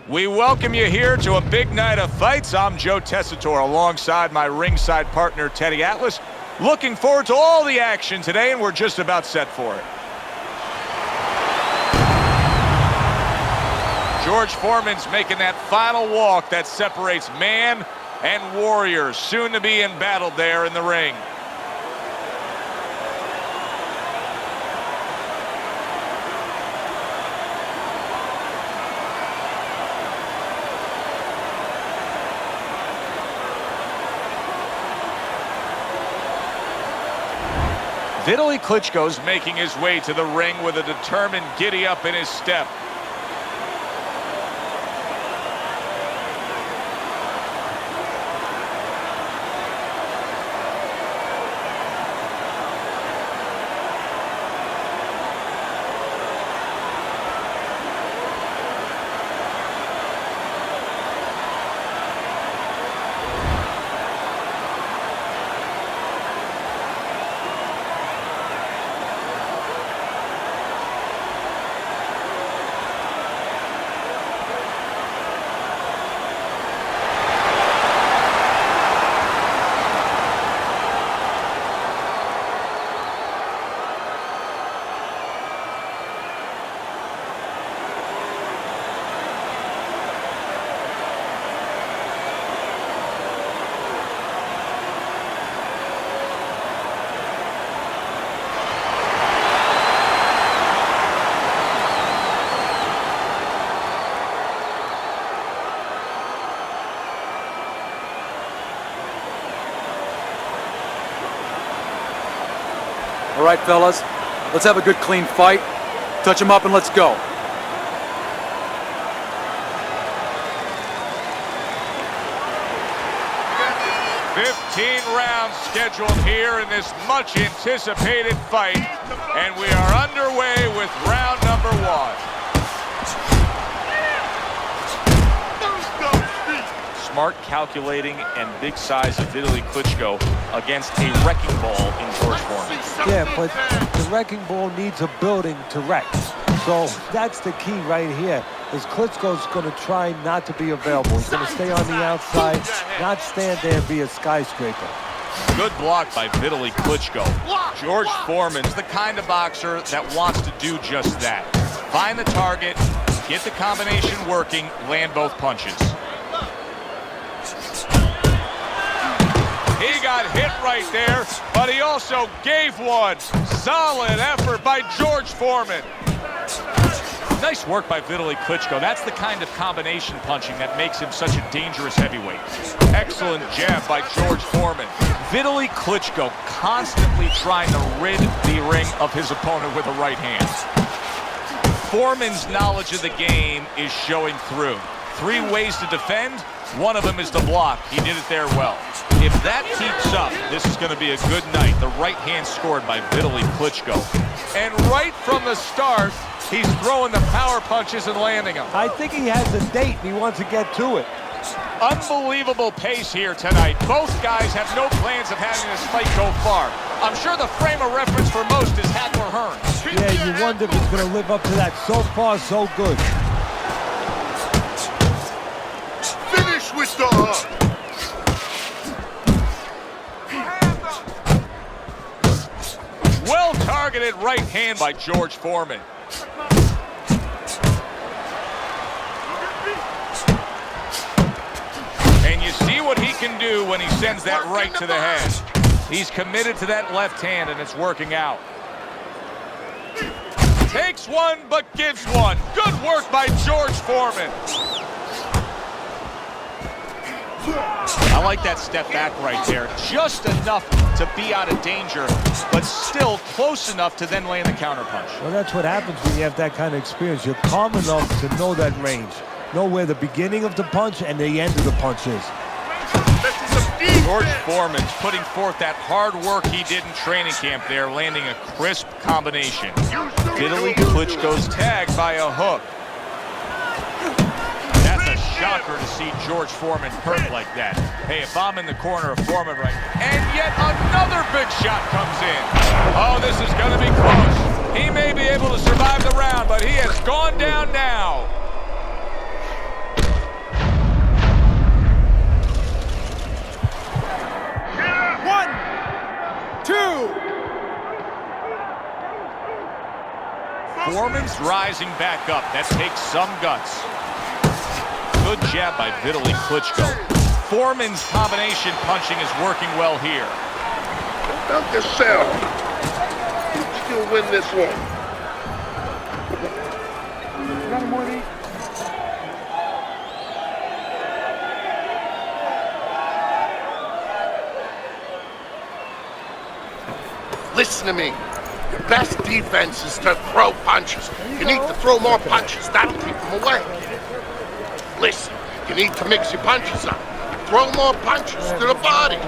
We welcome you here to a big night of fights. I'm Joe Tessitore alongside my ringside partner, Teddy Atlas. Looking forward to all the action today, and we're just about set for it. George Foreman's making that final walk that separates man and warrior, soon to be embattled there in the ring. Vitali Klitschko's making his way to the ring with a determined giddy-up in his step. All right, fellas, let's have a good, clean fight. Touch him up and let's go. Rounds scheduled here in this much anticipated fight, and we are underway with round number one. Smart, calculating, and big size of Vitali Klitschko against a wrecking ball in George Foreman. Yeah, but the wrecking ball needs a building to wreck. So that's the key right here, is Klitschko's going to try not to be available. He's going to stay on the outside, not stand there and be a skyscraper. Good block by Vitali Klitschko. George Foreman's the kind of boxer that wants to do just that. Find the target, get the combination working, land both punches. He got hit right there, but he also gave one. Solid effort by George Foreman. Nice work by Vitali Klitschko. That's the kind of combination punching that makes him such a dangerous heavyweight. Excellent jab by George Foreman. Vitali Klitschko constantly trying to rid the ring of his opponent with a right hand. Foreman's knowledge of the game is showing through. 3 ways to defend. One of them is to block. He did it there well. If that keeps up, this is going to be a good night. The right hand scored by Vitali Klitschko. And right from the start, he's throwing the power punches and landing them. I think he has a date and he wants to get to it. Unbelievable pace here tonight. Both guys have no plans of having this fight go far. I'm sure the frame of reference for most is Hackler Hearns. Yeah, you wonder if he's going to live up to that. So far, so good. Finish with the hook. Well-targeted right hand by George Foreman. And you see what he can do when he sends that right to the head. He's committed to that left hand, and it's working out. Takes one, but gives one. Good work by George Foreman. I like that step back right there. Just enough to be out of danger, but still close enough to then land the counterpunch. Well, that's what happens when you have that kind of experience. You're calm enough to know that range. Know where the beginning of the punch and the end of the punch is. George Foreman's putting forth that hard work he did in training camp there, landing a crisp combination. Vitali Klitschko's tagged by a hook. That's a shocker to see George Foreman hurt like that. Hey, if I'm in the corner of Foreman right now, and yet another big shot comes in. Oh, this is going to be close. He may be able to survive the round, but he has gone down now. rising back up. That takes some guts. Good jab by Vitali Klitschko. Foreman's combination punching is working well here. Don't yourself. You'll win this one. Listen to me. Your best defense is to throw punches. You need to throw more punches. That'll keep them away. Listen, you need to mix your punches up. Throw more punches to the body.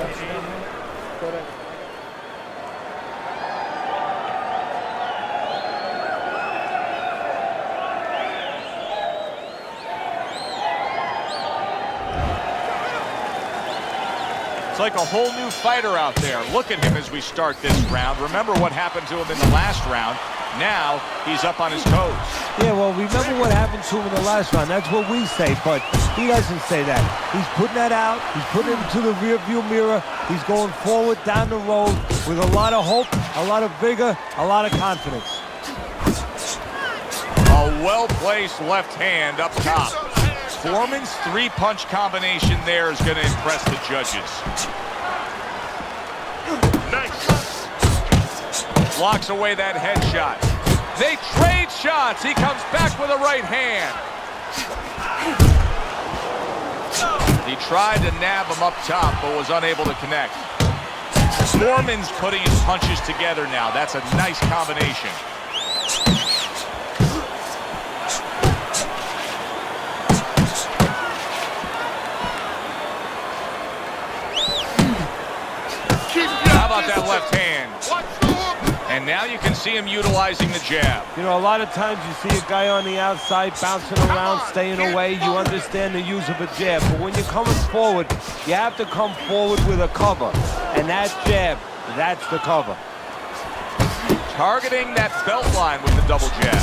It's like a whole new fighter out there. Look at him as we start this round. Remember what happened to him in the last round. Now he's up on his toes. Yeah, well, remember what happened to him in the last round. That's what we say, but he doesn't say that. He's putting that out. He's putting it into the rearview mirror. He's going forward down the road with a lot of hope, a lot of vigor, a lot of confidence. A well-placed left hand up top. Foreman's three-punch combination there is going to impress the judges. Nice. Blocks away that headshot. They trade shots. He comes back with a right hand. He tried to nab him up top, but was unable to connect. Foreman's putting his punches together now. That's a nice combination. How about that left hand? And now you can see him utilizing the jab. You know, a lot of times you see a guy on the outside bouncing around, staying away. You understand the use of a jab. But when you're coming forward, you have to come forward with a cover. And that jab, that's the cover. Targeting that belt line with the double jab.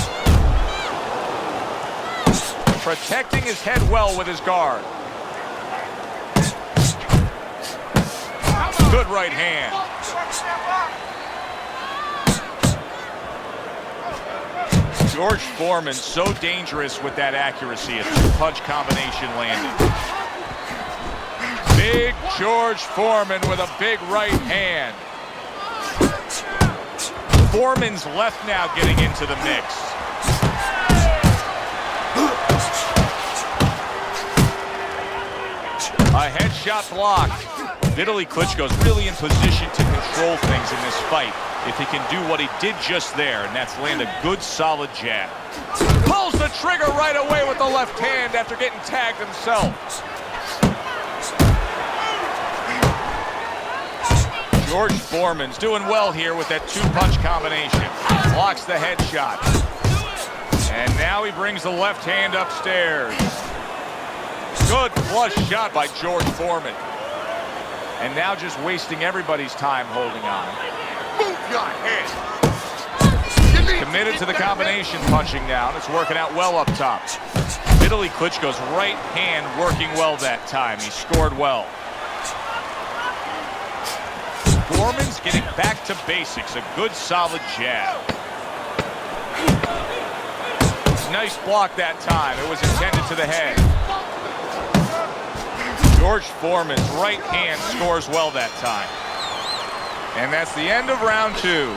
Protecting his head well with his guard. Good right hand. George Foreman so dangerous with that accuracy. A two-punch combination landing. Big George Foreman with a big right hand. Foreman's left now getting into the mix. A headshot blocked. Vitali Klitschko's really in position to control things in this fight if he can do what he did just there, and that's land a good, solid jab. Pulls the trigger right away with the left hand after getting tagged himself. George Foreman's doing well here with that two-punch combination. Blocks the headshot. And now he brings the left hand upstairs. Good flush shot by George Foreman. And now just wasting everybody's time holding on. Move your head. Committed to the combination punching now. It's working out well up top. Vitali Klitschko's right hand working well that time. He scored well. Foreman's getting back to basics. A good, solid jab. Nice block that time. It was intended to the head. George Foreman's right hand scores well that time. And that's the end of round two.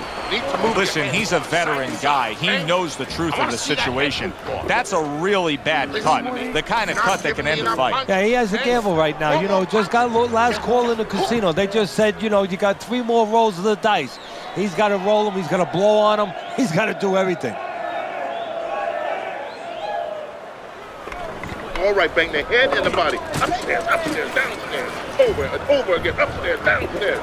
Listen, he's a veteran guy. He knows the truth of the situation. That's a really bad cut. The kind of cut that can end a fight. Yeah, he has a gamble right now. You know, just got last call in the casino. They just said, you know, you got 3 more rolls of the dice. He's got to roll them. He's got to blow on them. He's got to do everything. All right, bang the head and the body. Upstairs, upstairs, downstairs. Over and over again. Upstairs, downstairs.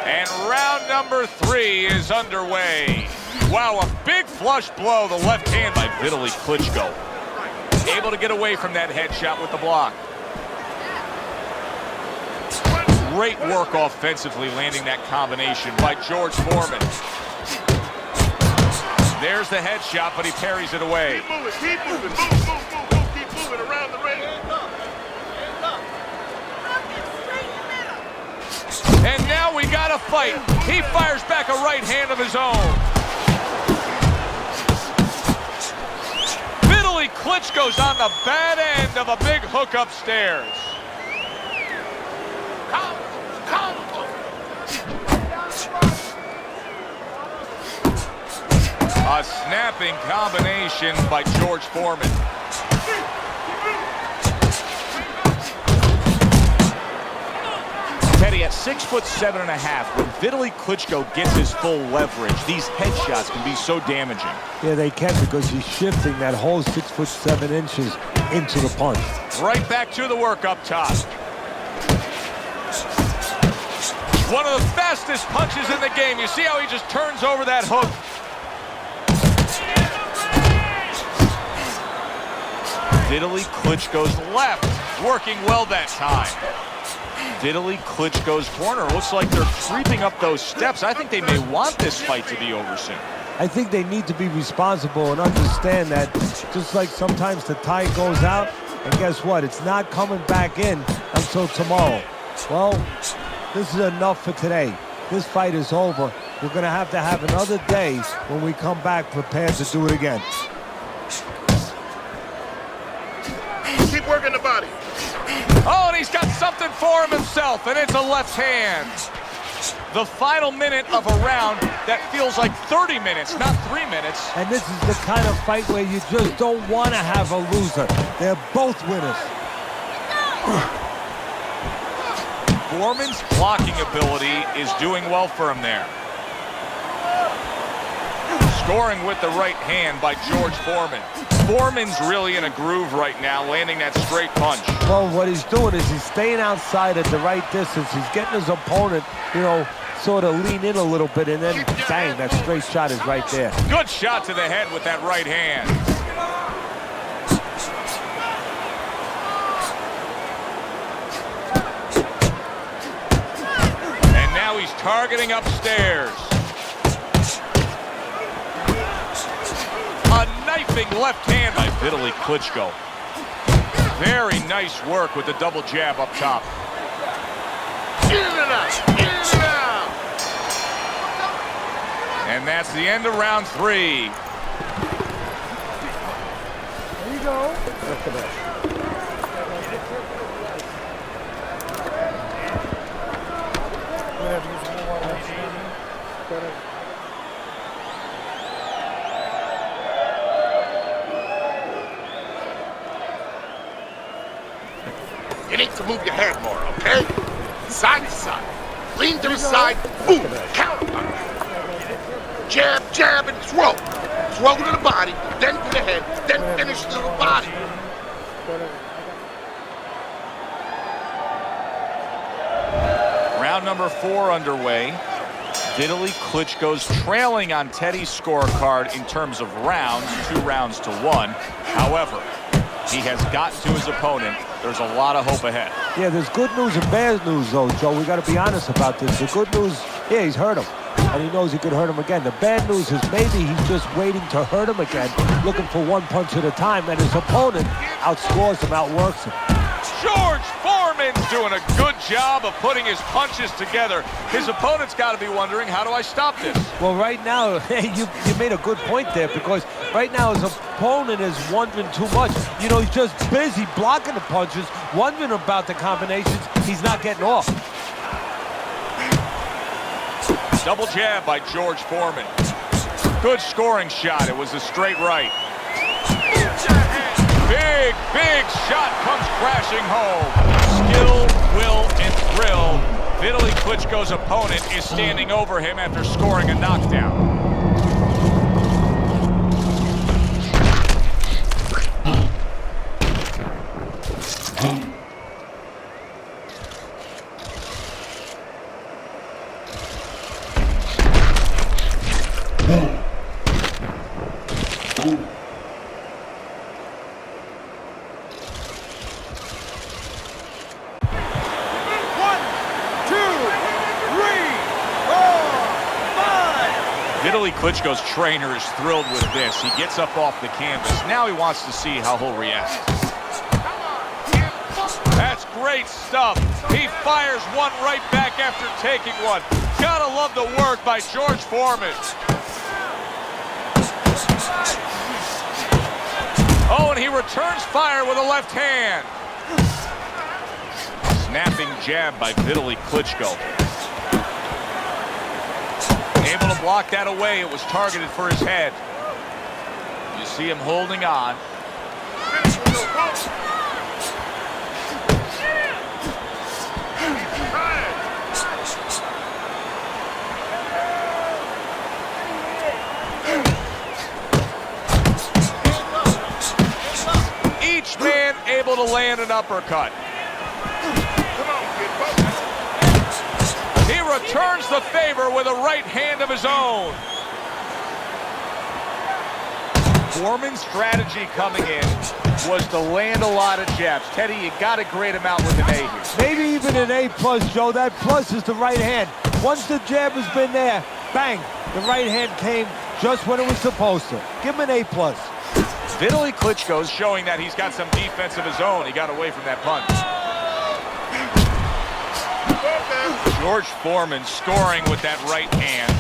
And round number 3 is underway. Wow, a big flush blow. The left hand by Vitali Klitschko. Able to get away from that headshot with the block. Great work offensively landing that combination by George Foreman. There's the headshot, but he parries it away. Keep moving, keep moving, move, keep moving around the ring. And now we got a fight. He fires back a right hand of his own. Vitali Klitschko's on the bad end of a big hook upstairs. A snapping combination by George Foreman. Teddy, at 6'7.5", when Vitali Klitschko gets his full leverage, these headshots can be so damaging. Yeah, they can, because he's shifting that whole 6'7" into the punch. Right back to the work up top. One of the fastest punches in the game. You see how he just turns over that hook? Vitali Klitschko's left, working well that time. Vitali Klitschko's corner looks like they're creeping up those steps. I think they may want this fight to be over soon. I think they need to be responsible and understand that just like sometimes the tide goes out, and guess what? It's not coming back in until tomorrow. Well, this is enough for today. This fight is over. We're going to have another day when we come back prepared to do it again. Keep working the body. Oh, and he's got something for him himself, and it's a left hand. The final minute of a round that feels like 30 minutes, not 3 minutes. And this is the kind of fight where you just don't want to have a loser. They're both winners. Foreman's blocking ability is doing well for him there. Scoring with the right hand by George Foreman. Foreman's really in a groove right now, landing that straight punch. Well, what he's doing is he's staying outside at the right distance. He's getting his opponent, sort of lean in a little bit, and then bang, that straight shot is right there. Good shot to the head with that right hand. And now he's targeting upstairs. A knifing left hand by Vitali Klitschko. Very nice work with the double jab up top. In and out, in and out. And that's the end of round 3. There you go. That's the best. You need to move your head more, okay? Side to side. Lean to the side, boom, counter punch. Jab, jab, and throw. Throw to the body, then to the head, then finish to the body. Round number 4 underway. Vitali Klitschko's trailing on Teddy's scorecard in terms of rounds, 2 rounds to 1. However, he has gotten to his opponent. There's a lot of hope ahead. Yeah, there's good news and bad news, though, Joe. We got to be honest about this. The good news, yeah, he's hurt him, and he knows he could hurt him again. The bad news is maybe he's just waiting to hurt him again, looking for one punch at a time, and his opponent outscores him, outworks him. George Foreman's doing a good job of putting his punches together. His opponent's got to be wondering, how do I stop this? Well, right now, you made a good point there, because right now his opponent is wondering too much. He's just busy blocking the punches, wondering about the combinations he's not getting off. Double jab by George Foreman. Good scoring shot. It was a straight right. Big, big shot comes crashing home. Skill, will, and thrill. Vitali Klitschko's opponent is standing over him after scoring a knockdown. Vitali Klitschko's trainer is thrilled with this. He gets up off the canvas. Now he wants to see how he'll react. That's great stuff. He fires one right back after taking one. Gotta love the work by George Foreman. Oh, and he returns fire with a left hand. Snapping jab by Vitali Klitschko. Able to block that away. It was targeted for his head. You see him holding on. Each man able to land an uppercut. He returns the favor with a right hand of his own. Foreman's strategy coming in was to land a lot of jabs. Teddy, you got to grade him out with an A here. Maybe even an A+, Joe. That plus is the right hand. Once the jab has been there, bang, the right hand came just when it was supposed to. Give him an A+. Vitali Klitschko's showing that he's got some defense of his own. He got away from that punch. George Foreman scoring with that right hand.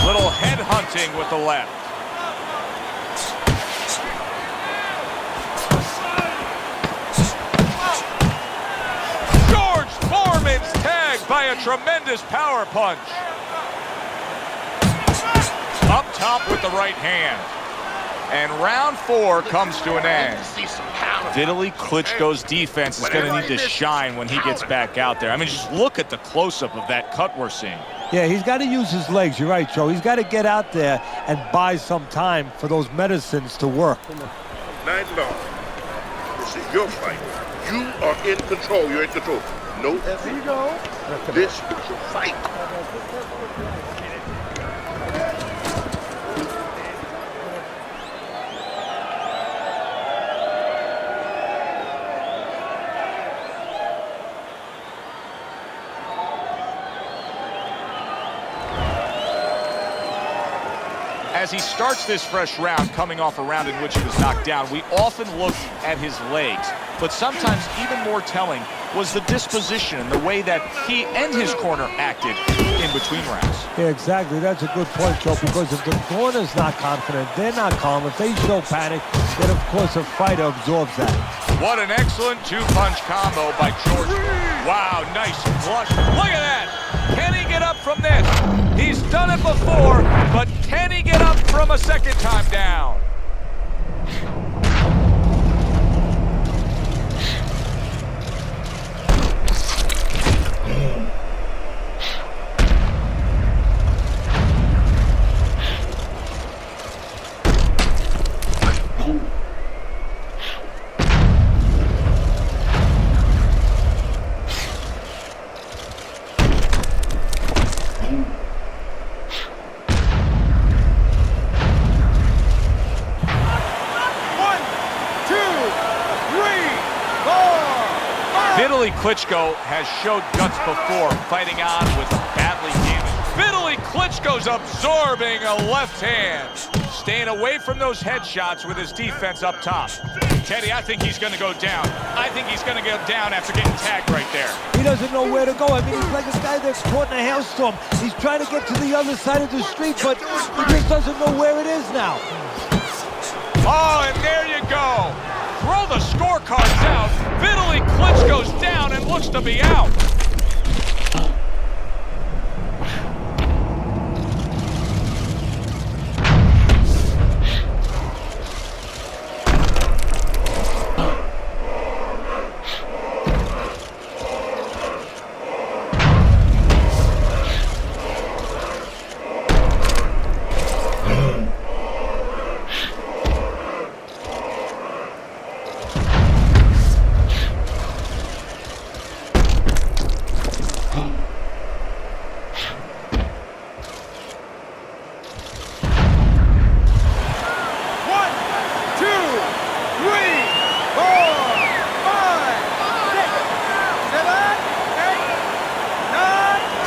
Little head hunting with the left. George Foreman's tagged by a tremendous power punch. Up top with the right hand. And round 4 comes to an end. Vitali Klitschko's defense is going to need to shine when he gets back out there. I mean, just look at the close-up of that cut we're seeing. Yeah, he's got to use his legs. You're right, Joe. He's got to get out there and buy some time for those medicines to work. Night long. This is your fight. You are in control. You're in control. No effort. You go. This is your fight. As he starts this fresh round, coming off a round in which he was knocked down, we often look at his legs. But sometimes even more telling was the disposition and the way that he and his corner acted in between rounds. Yeah, exactly. That's a good point, Joe, because if the corner's not confident, they're not calm. If they show panic, then, of course, a fighter absorbs that. What an excellent two-punch combo by George. Wow, nice flush. Look at that. Can he get up from this? He's done it before, but can he get up from a second time down? Vitali Klitschko has showed guts before, fighting on with badly damaged. Vitali Klitschko's absorbing a left hand, staying away from those headshots with his defense up top. Teddy, I think he's going to go down. I think he's going to go down after getting tagged right there. He doesn't know where to go. I mean, he's like a guy that's caught in a hailstorm. He's trying to get to the other side of the street, but he just doesn't know where it is now. Oh, and there you go. Throw the scorecards out. Vitali Klitschko's down and looks to be out.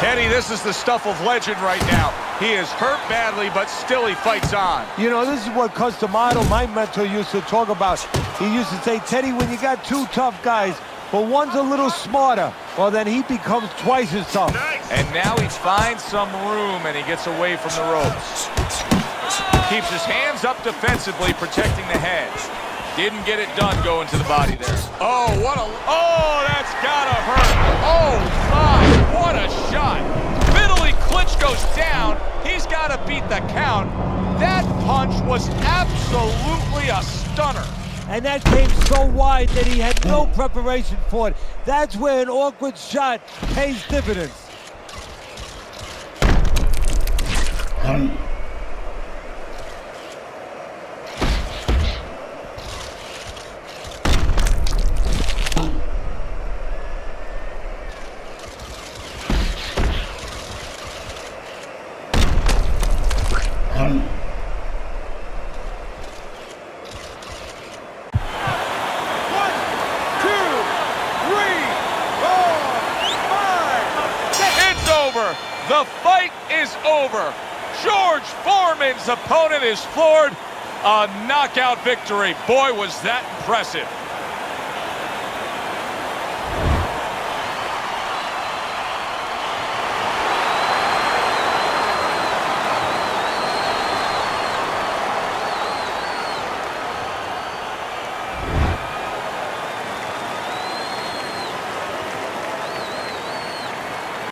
Eddie, this is the stuff of legend right now. He is hurt badly, but still he fights on. You know, this is what Customato, my mentor, used to talk about. He used to say, Teddy, when you got two tough guys, but one's a little smarter, well, then he becomes twice as tough. And now he finds some room, and he gets away from the ropes. Keeps his hands up defensively, protecting the head. Didn't get it done going to the body there. Oh, that's gotta hurt. Oh, my, what a shot. Vitali Klitschko's down. He's got to beat the count. That punch was absolutely a stunner. And that came so wide that he had no preparation for it. That's where an awkward shot pays dividends. The fight is over. George Foreman's opponent is floored. A knockout victory. Boy, was that impressive.